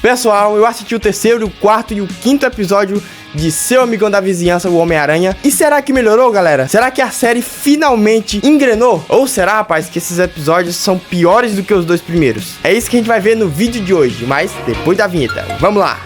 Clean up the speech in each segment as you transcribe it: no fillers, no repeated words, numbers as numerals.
Pessoal, eu assisti o terceiro, o quarto e o quinto episódio de Seu Amigão da Vizinhança, o Homem-Aranha. E será que melhorou, galera? Será que a série finalmente engrenou? Ou será, rapaz, que esses episódios são piores do que os dois primeiros? É isso que a gente vai ver no vídeo de hoje, mas depois da vinheta. Vamos lá!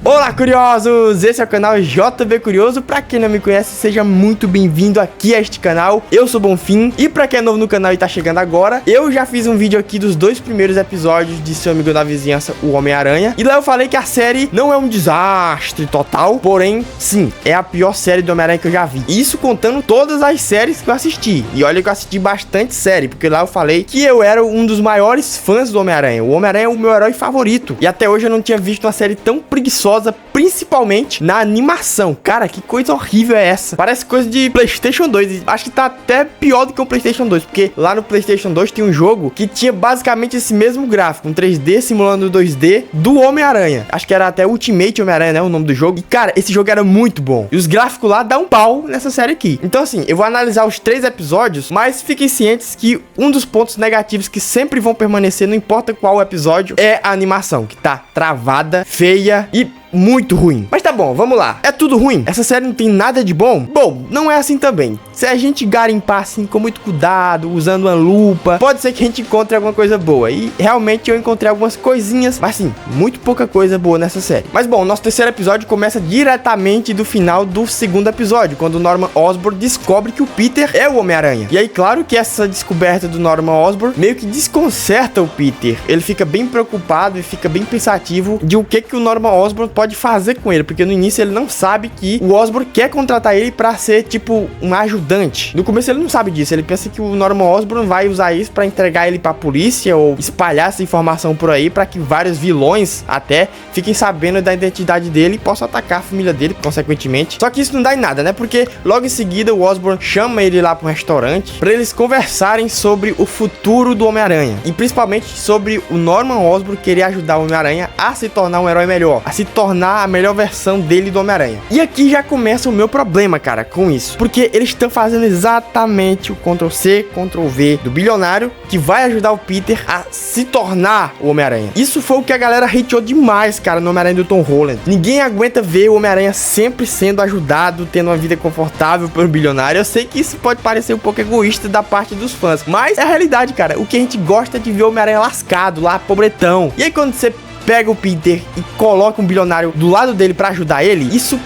Olá, curiosos! Esse é o canal JB Curioso. Pra quem não me conhece, seja muito bem-vindo aqui a este canal. Eu sou Bonfim, e pra quem é novo no canal e tá chegando agora, eu já fiz um vídeo aqui dos dois primeiros episódios de Seu Amigo da Vizinhança, o Homem-Aranha. E lá eu falei que a série não é um desastre total, porém, sim, é a pior série do Homem-Aranha que eu já vi. Isso contando todas as séries que eu assisti. E olha que eu assisti bastante série, porque lá eu falei que eu era um dos maiores fãs do Homem-Aranha. O Homem-Aranha é o meu herói favorito. E até hoje eu não tinha visto uma série tão preguiçosa, principalmente na animação. Cara, que coisa horrível é essa? Parece coisa de PlayStation 2. Acho que tá até pior do que o PlayStation 2, porque lá no PlayStation 2 tinha um jogo que tinha basicamente esse mesmo gráfico, um 3D simulando 2D do Homem-Aranha. Acho que era até Ultimate Homem-Aranha, né, o nome do jogo. E cara, esse jogo era muito bom. E os gráficos lá dão um pau nessa série aqui. Então assim, eu vou analisar os 3 episódios, mas fiquem cientes que um dos pontos negativos que sempre vão permanecer, não importa qual episódio, é a animação, que tá travada, feia e muito ruim. Mas tá bom, vamos lá. É tudo ruim? Essa série não tem nada de bom? Bom, não é assim também. Se a gente garimpar assim com muito cuidado, usando uma lupa, pode ser que a gente encontre alguma coisa boa. E realmente eu encontrei algumas coisinhas, mas sim, muito pouca coisa boa nessa série. Mas bom, nosso terceiro episódio começa diretamente do final do segundo episódio, quando o Norman Osborn descobre que o Peter é o Homem-Aranha. E aí, claro que essa descoberta do Norman Osborn meio que desconcerta o Peter. Ele fica bem preocupado e fica bem pensativo de o que o Norman Osborn pode fazer com ele, porque no início ele não sabe que o Osborn quer contratar ele pra ser tipo um ajudante. No começo ele não sabe disso, ele pensa que o Norman Osborn vai usar isso pra entregar ele pra polícia ou espalhar essa informação por aí pra que vários vilões até fiquem sabendo da identidade dele e possam atacar a família dele, consequentemente. Só que isso não dá em nada, né? Porque logo em seguida o Osborn chama ele lá pra um restaurante pra eles conversarem sobre o futuro do Homem-Aranha e principalmente sobre o Norman Osborn querer ajudar o Homem-Aranha a se tornar um herói melhor, a se tornar a melhor versão dele do Homem-Aranha. E aqui já começa o meu problema, cara, com isso. Porque eles estão fazendo exatamente o Ctrl+C, Ctrl+V do bilionário que vai ajudar o Peter a se tornar o Homem-Aranha. Isso foi o que a galera hateou demais, cara, no Homem-Aranha do Tom Holland. Ninguém aguenta ver o Homem-Aranha sempre sendo ajudado, tendo uma vida confortável pelo bilionário. Eu sei que isso pode parecer um pouco egoísta da parte dos fãs, mas é a realidade, cara. O que a gente gosta é de ver o Homem-Aranha lascado, lá, pobretão. E aí quando você pega o Peter e coloca um bilionário do lado dele pra ajudar ele, isso...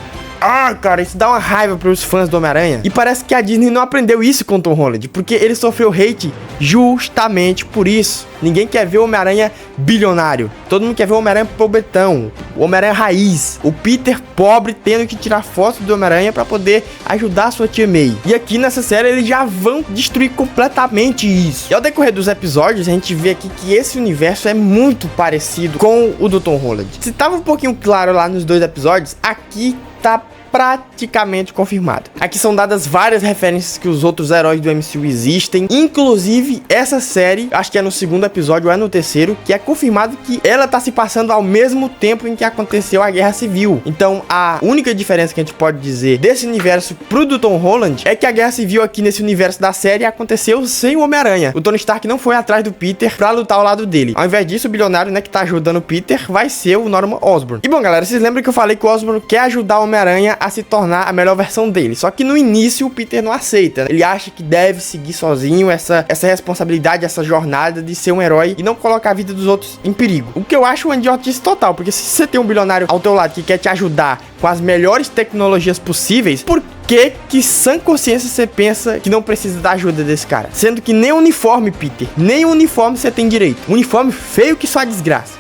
cara, isso dá uma raiva pros fãs do Homem-Aranha. E parece que a Disney não aprendeu isso com o Tom Holland, porque ele sofreu hate justamente por isso. Ninguém quer ver o Homem-Aranha bilionário. Todo mundo quer ver o Homem-Aranha pobretão, o Homem-Aranha raiz, o Peter pobre tendo que tirar foto do Homem-Aranha pra poder ajudar a sua tia May. E aqui nessa série eles já vão destruir completamente isso. E ao decorrer dos episódios a gente vê aqui que esse universo é muito parecido com o do Tom Holland. Se tava um pouquinho claro lá nos 2 episódios, aqui tá praticamente confirmado. Aqui são dadas várias referências que os outros heróis do MCU existem, inclusive essa série, acho que é no segundo episódio ou é no terceiro, que é confirmado que ela tá se passando ao mesmo tempo em que aconteceu a Guerra Civil. Então a única diferença que a gente pode dizer desse universo pro do Tom Holland é que a Guerra Civil aqui nesse universo da série aconteceu sem o Homem-Aranha. O Tony Stark não foi atrás do Peter pra lutar ao lado dele. Ao invés disso, o bilionário, né, que tá ajudando o Peter vai ser o Norman Osborn. E bom, galera, vocês lembram que eu falei que o Osborn quer ajudar o Homem-Aranha a se tornar a melhor versão dele. Só que no início o Peter não aceita. Ele acha que deve seguir sozinho essa responsabilidade, essa jornada de ser um herói e não colocar a vida dos outros em perigo. O que eu acho uma idiotice total, porque se você tem um bilionário ao teu lado que quer te ajudar com as melhores tecnologias possíveis, por que sã consciência você pensa que não precisa da ajuda desse cara? Sendo que nem uniforme, Peter, nem uniforme você tem direito. Uniforme feio que só desgraça.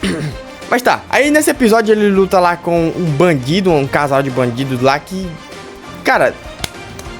Mas tá, aí nesse episódio ele luta lá com um bandido, um casal de bandidos lá que... Cara,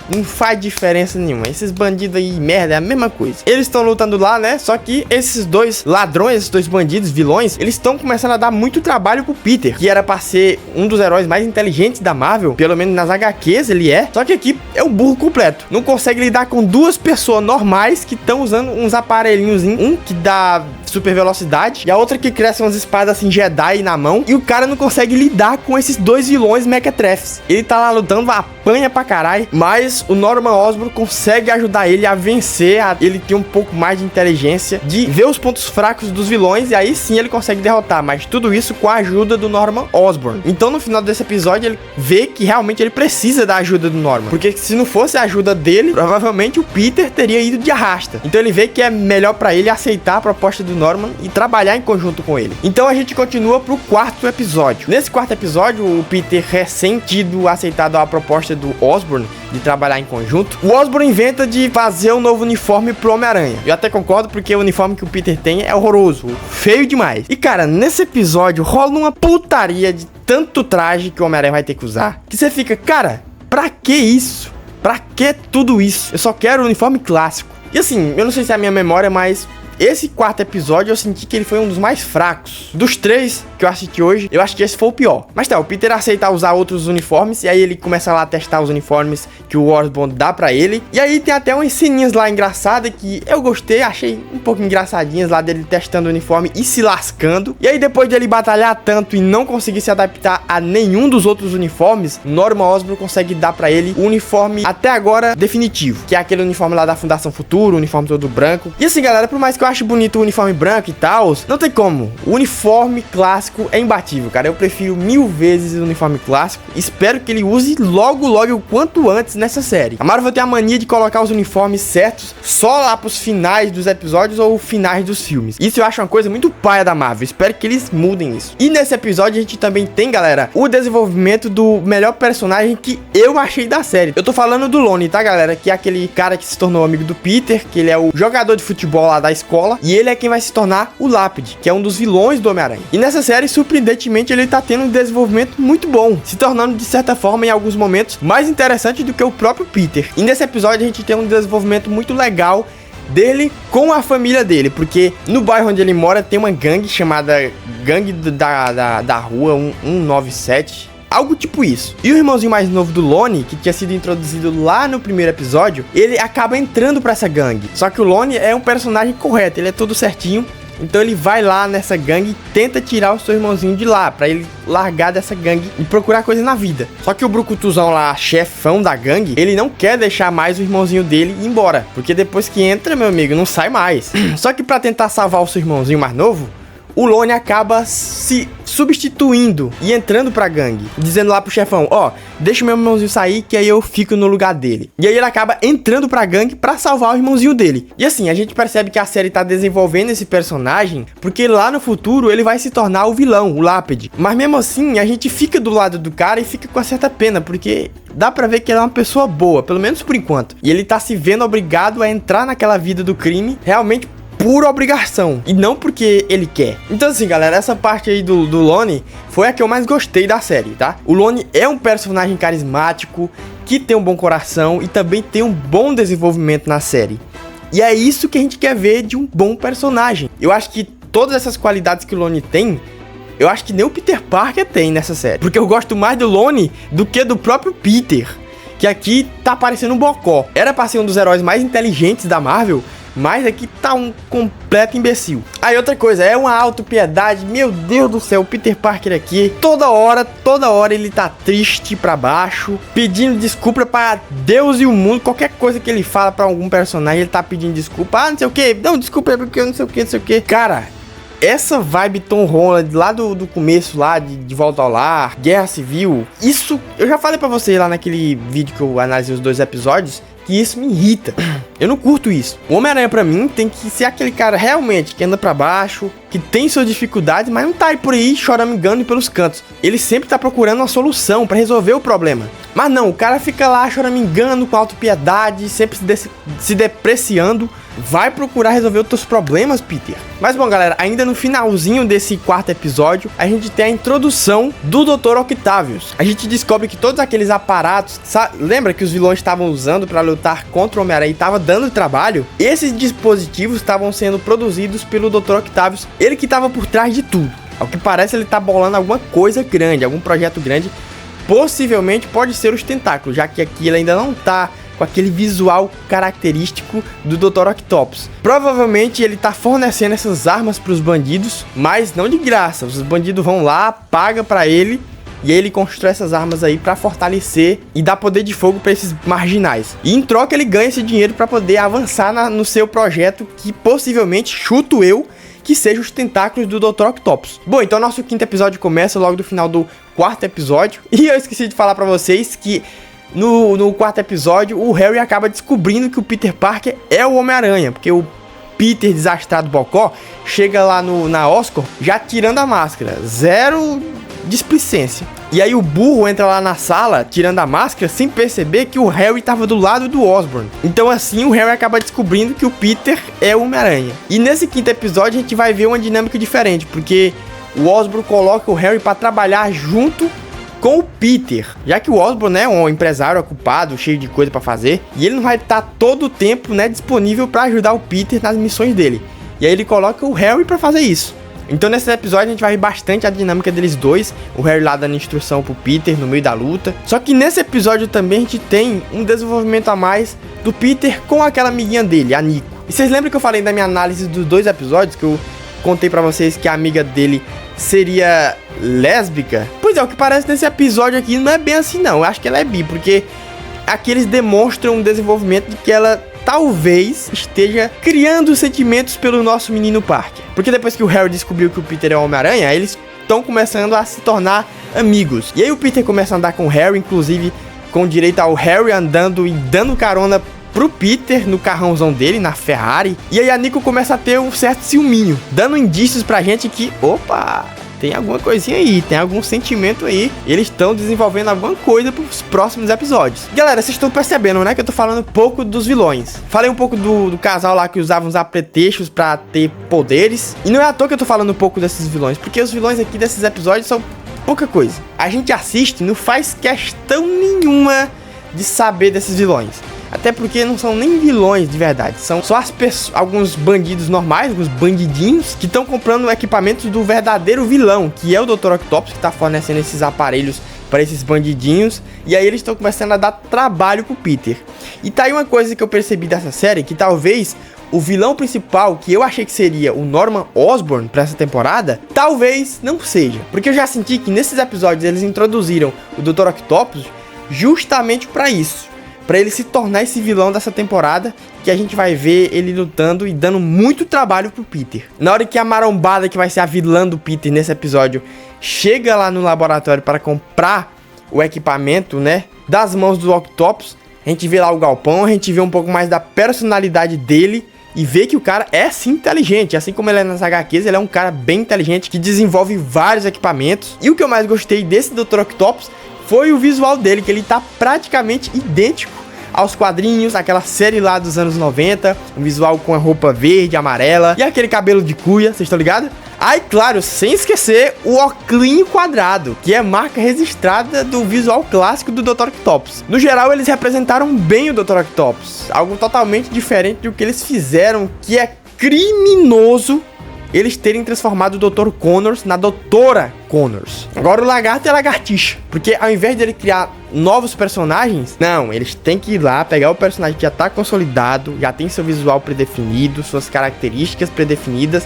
não faz diferença nenhuma. Esses bandidos aí, merda, é a mesma coisa. Eles estão lutando lá, né? Só que esses dois ladrões, esses dois bandidos, vilões, eles estão começando a dar muito trabalho pro Peter, que era pra ser um dos heróis mais inteligentes da Marvel. Pelo menos nas HQs ele é. Só que aqui é um burro completo. Não consegue lidar com duas pessoas normais que estão usando uns aparelhinhos. Um que dá super velocidade, e a outra que cresce umas espadas assim Jedi na mão, e o cara não consegue lidar com esses dois vilões mequetrefes. Ele tá lá lutando, apanha pra caralho, mas o Norman Osborn consegue ajudar ele a vencer, ele tem um pouco mais de inteligência, de ver os pontos fracos dos vilões, e aí sim ele consegue derrotar, mas tudo isso com a ajuda do Norman Osborn. Então no final desse episódio ele vê que realmente ele precisa da ajuda do Norman, porque se não fosse a ajuda dele, provavelmente o Peter teria ido de arrasta. Então ele vê que é melhor pra ele aceitar a proposta do Norman e trabalhar em conjunto com ele. Então a gente continua pro quarto episódio. Nesse quarto episódio, o Peter, recém tido aceitado a proposta do Osborn de trabalhar em conjunto, o Osborn inventa de fazer um novo uniforme pro Homem-Aranha. Eu até concordo, porque o uniforme que o Peter tem é horroroso, feio demais. E cara, nesse episódio rola uma putaria de tanto traje que o Homem-Aranha vai ter que usar, que você fica, cara, pra que isso? Pra que tudo isso? Eu só quero o uniforme clássico. E assim, eu não sei se é a minha memória, mas esse quarto episódio eu senti que ele foi um dos mais fracos. Dos 3 que eu assisti hoje, eu acho que esse foi o pior. Mas tá, o Peter aceita usar outros uniformes, e aí ele começa lá a testar os uniformes que o Osborn dá pra ele. E aí tem até umas ceninhas lá engraçadas que eu gostei, achei um pouco engraçadinhas lá dele testando o uniforme e se lascando. E aí depois de ele batalhar tanto e não conseguir se adaptar a nenhum dos outros uniformes, Norman Osborn consegue dar pra ele o uniforme até agora definitivo, que é aquele uniforme lá da Fundação Futuro, o uniforme todo branco. E assim, galera, por mais que eu ache bonito o uniforme branco e tal, não tem como. O uniforme clássico é imbatível, cara. Eu prefiro 1000 vezes o uniforme clássico. Espero que ele use logo o quanto antes nessa série. A Marvel tem a mania de colocar os uniformes certos só lá pros finais dos episódios ou finais dos filmes. Isso eu acho uma coisa muito paia da Marvel. Espero que eles mudem isso. E nesse episódio a gente também tem, galera, o desenvolvimento do melhor personagem que eu achei da série. Eu tô falando do Lonnie, tá, galera? Que é aquele cara que se tornou amigo do Peter, que ele é o jogador de futebol lá da escola, e ele é quem vai se tornar o Lápide, que é um dos vilões do Homem-Aranha. E nessa série, surpreendentemente, ele tá tendo um desenvolvimento muito bom, se tornando, de certa forma, em alguns momentos, mais interessante do que o próprio Peter. E nesse episódio a gente tem um desenvolvimento muito legal dele com a família dele, porque no bairro onde ele mora tem uma gangue chamada Gangue da Rua 197, algo tipo isso. E o irmãozinho mais novo do Lonnie, que tinha sido introduzido lá no primeiro episódio, ele acaba entrando pra essa gangue. Só que o Lonnie é um personagem correto, ele é todo certinho. Então ele vai lá nessa gangue e tenta tirar o seu irmãozinho de lá, pra ele largar dessa gangue e procurar coisa na vida. Só que o brucutuzão lá, chefão da gangue, ele não quer deixar mais o irmãozinho dele ir embora, porque depois que entra, meu amigo, não sai mais. Só que pra tentar salvar o seu irmãozinho mais novo, o Lonnie acaba se substituindo e entrando pra gangue, dizendo lá pro chefão, ó, deixa o meu irmãozinho sair que aí eu fico no lugar dele. E aí ele acaba entrando pra gangue pra salvar o irmãozinho dele. E assim, a gente percebe que a série tá desenvolvendo esse personagem, porque lá no futuro ele vai se tornar o vilão, o Lápide. Mas mesmo assim, a gente fica do lado do cara e fica com uma certa pena, porque dá pra ver que ele é uma pessoa boa, pelo menos por enquanto. E ele tá se vendo obrigado a entrar naquela vida do crime, realmente por obrigação, e não porque ele quer. Então assim, galera, essa parte aí do Lonnie foi a que eu mais gostei da série, tá? O Lonnie é um personagem carismático, que tem um bom coração e também tem um bom desenvolvimento na série. E é isso que a gente quer ver de um bom personagem. Eu acho que todas essas qualidades que o Lonnie tem, eu acho que nem o Peter Parker tem nessa série. Porque eu gosto mais do Lonnie do que do próprio Peter, que aqui tá parecendo um bocó. Era pra ser um dos heróis mais inteligentes da Marvel, mas aqui tá um completo imbecil. Aí outra coisa, é uma autopiedade. Meu Deus do céu, o Peter Parker aqui, toda hora ele tá triste pra baixo, pedindo desculpa pra Deus e o mundo. Qualquer coisa que ele fala pra algum personagem, ele tá pedindo desculpa. Ah, não sei o que, não, desculpa é porque eu não sei o que. Cara, essa vibe Tom Holland lá do começo lá, de Volta ao Lar, Guerra Civil, isso, eu já falei pra vocês lá naquele vídeo que eu analisei os 2 episódios, que isso me irrita. Eu não curto isso. O Homem-Aranha pra mim tem que ser aquele cara realmente que anda pra baixo, que tem suas dificuldades, mas não tá aí por aí choramingando pelos cantos. Ele sempre tá procurando uma solução pra resolver o problema. Mas não, o cara fica lá choramingando com autopiedade, sempre se depreciando. Vai procurar resolver os teus problemas, Peter. Mas bom, galera, ainda no finalzinho desse 4º episódio, a gente tem a introdução do Dr. Octavius. A gente descobre que todos aqueles aparatos, lembra que os vilões estavam usando para lutar contra o Homem-Aranha e tava dando trabalho? Esses dispositivos estavam sendo produzidos pelo Dr. Octavius, ele que tava por trás de tudo. Ao que parece, ele tá bolando alguma coisa grande, algum projeto grande. Possivelmente pode ser os tentáculos, já que aqui ele ainda não tá com aquele visual característico do Dr. Octopus. Provavelmente ele tá fornecendo essas armas pros bandidos, mas não de graça. Os bandidos vão lá, pagam pra ele, e aí ele constrói essas armas aí pra fortalecer e dar poder de fogo pra esses marginais. E em troca ele ganha esse dinheiro pra poder avançar no seu projeto, que possivelmente, chuto eu, que seja os tentáculos do Dr. Octopus. Bom, então nosso quinto episódio começa logo do final do quarto episódio. E eu esqueci de falar pra vocês que no quarto episódio o Harry acaba descobrindo que o Peter Parker é o Homem-Aranha, porque o Peter desastrado bocó chega lá na Oscorp já tirando a máscara, zero displicência. E aí o burro entra lá na sala tirando a máscara sem perceber que o Harry tava do lado do Osborn. Então assim o Harry acaba descobrindo que o Peter é o Homem-Aranha. E nesse quinto episódio a gente vai ver uma dinâmica diferente, porque o Osborn coloca o Harry para trabalhar junto com o Peter, já que o Osborn é um empresário ocupado, cheio de coisa para fazer, e ele não vai estar todo o tempo, né, disponível para ajudar o Peter nas missões dele. E aí ele coloca o Harry para fazer isso. Então nesse episódio a gente vai ver bastante a dinâmica deles dois, o Harry lá dando instrução pro Peter no meio da luta. Só que nesse episódio também a gente tem um desenvolvimento a mais do Peter com aquela amiguinha dele, a Nico. E vocês lembram que eu falei da minha análise dos 2 episódios, que eu contei pra vocês que a amiga dele seria lésbica? Pois é, o que parece nesse episódio aqui não é bem assim não, eu acho que ela é bi, porque aqui eles demonstram um desenvolvimento de que ela talvez esteja criando sentimentos pelo nosso menino Parker. Porque depois que o Harry descobriu que o Peter é o Homem-Aranha, eles estão começando a se tornar amigos. E aí o Peter começa a andar com o Harry, inclusive com direito ao Harry andando e dando carona pro Peter no carrãozão dele, na Ferrari. E aí a Nico começa a ter um certo ciúminho, dando indícios pra gente que, opa, tem alguma coisinha aí, tem algum sentimento aí. Eles estão desenvolvendo alguma coisa pros próximos episódios. Galera, vocês estão percebendo, né, que eu tô falando um pouco dos vilões. Falei um pouco do casal lá que usava uns apetrechos pra ter poderes. E não é à toa que eu tô falando um pouco desses vilões, porque os vilões aqui desses episódios são pouca coisa. A gente assiste e não faz questão nenhuma de saber desses vilões. Até porque não são nem vilões de verdade, são só alguns bandidos normais, alguns bandidinhos que estão comprando equipamentos do verdadeiro vilão, que é o Dr. Octopus, que está fornecendo esses aparelhos para esses bandidinhos. E aí eles estão começando a dar trabalho pro Peter. E tá aí uma coisa que eu percebi dessa série, que talvez o vilão principal, que eu achei que seria o Norman Osborn para essa temporada, talvez não seja. Porque eu já senti que nesses episódios eles introduziram o Dr. Octopus justamente para isso, para ele se tornar esse vilão dessa temporada, que a gente vai ver ele lutando e dando muito trabalho pro Peter. Na hora que a marombada, que vai ser a vilã do Peter nesse episódio, chega lá no laboratório para comprar o equipamento, né, das mãos do Octopus, a gente vê lá o galpão, a gente vê um pouco mais da personalidade dele e vê que o cara é sim inteligente. Assim como ele é nas HQs, ele é um cara bem inteligente, que desenvolve vários equipamentos. E o que eu mais gostei desse Dr. Octopus foi o visual dele, que ele tá praticamente idêntico aos quadrinhos, aquela série lá dos anos 90, um visual com a roupa verde, amarela e aquele cabelo de cuia, vocês estão ligados? Aí, claro, sem esquecer o óculos quadrado, que é marca registrada do visual clássico do Dr. Octopus. No geral, eles representaram bem o Dr. Octopus, algo totalmente diferente do que eles fizeram, que é criminoso eles terem transformado o Dr. Connors na Doutora Connors. Agora o lagarto é lagartixa, porque ao invés de ele criar novos personagens, não, eles têm que ir lá, pegar o personagem que já tá consolidado, já tem seu visual predefinido, suas características predefinidas,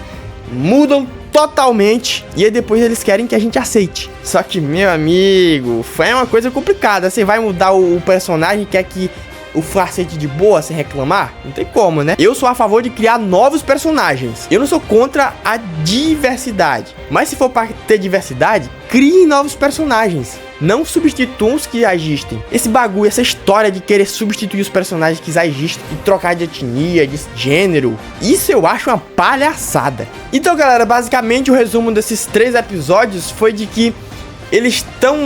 mudam totalmente, e aí depois eles querem que a gente aceite. Só que, meu amigo, foi uma coisa complicada. Você vai mudar o personagem, quer que o facete de boa sem reclamar? Não tem como, né? Eu sou a favor de criar novos personagens. Eu não sou contra a diversidade. Mas se for para ter diversidade, crie novos personagens. Não substituam os que já existem. Esse bagulho, essa história de querer substituir os personagens que já existem e trocar de etnia, de gênero, isso eu acho uma palhaçada. Então, galera, basicamente o resumo desses 3 episódios foi de que eles estão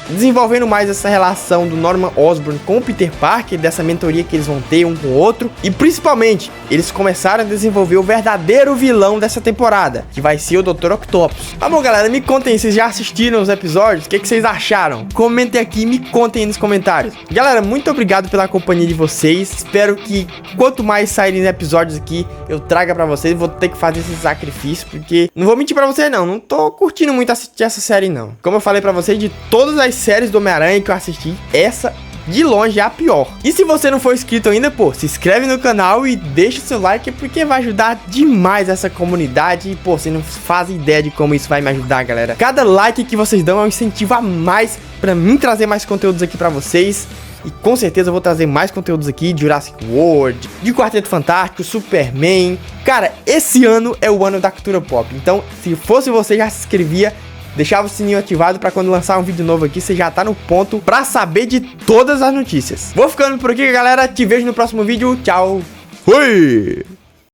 desenvolvendo mais essa relação do Norman Osborn com o Peter Parker, dessa mentoria que eles vão ter um com o outro. E principalmente, eles começaram a desenvolver o verdadeiro vilão dessa temporada, que vai ser o Dr. Octopus. Tá bom, galera, me contem, vocês já assistiram os episódios? O que vocês acharam? Comentem aqui, me contem aí nos comentários. Galera, muito obrigado pela companhia de vocês. Espero que quanto mais saírem episódios aqui, eu traga pra vocês. Vou ter que fazer esse sacrifício, porque não vou mentir pra vocês não tô curtindo muito assistir essa série não. Como eu falei pra vocês, de todas as séries do Homem-Aranha que eu assisti, essa de longe é a pior. E se você não for inscrito ainda, pô, se inscreve no canal e deixa o seu like, porque vai ajudar demais essa comunidade. E, pô, você não faz ideia de como isso vai me ajudar, galera. Cada like que vocês dão é um incentivo a mais pra mim trazer mais conteúdos aqui pra vocês. E com certeza eu vou trazer mais conteúdos aqui de Jurassic World, de Quarteto Fantástico, Superman. Cara, esse ano é o ano da cultura pop. Então, se fosse você, já se inscrevia, deixava o sininho ativado pra quando lançar um vídeo novo aqui, você já tá no ponto pra saber de todas as notícias. Vou ficando por aqui, galera. Te vejo no próximo vídeo. Tchau. Fui!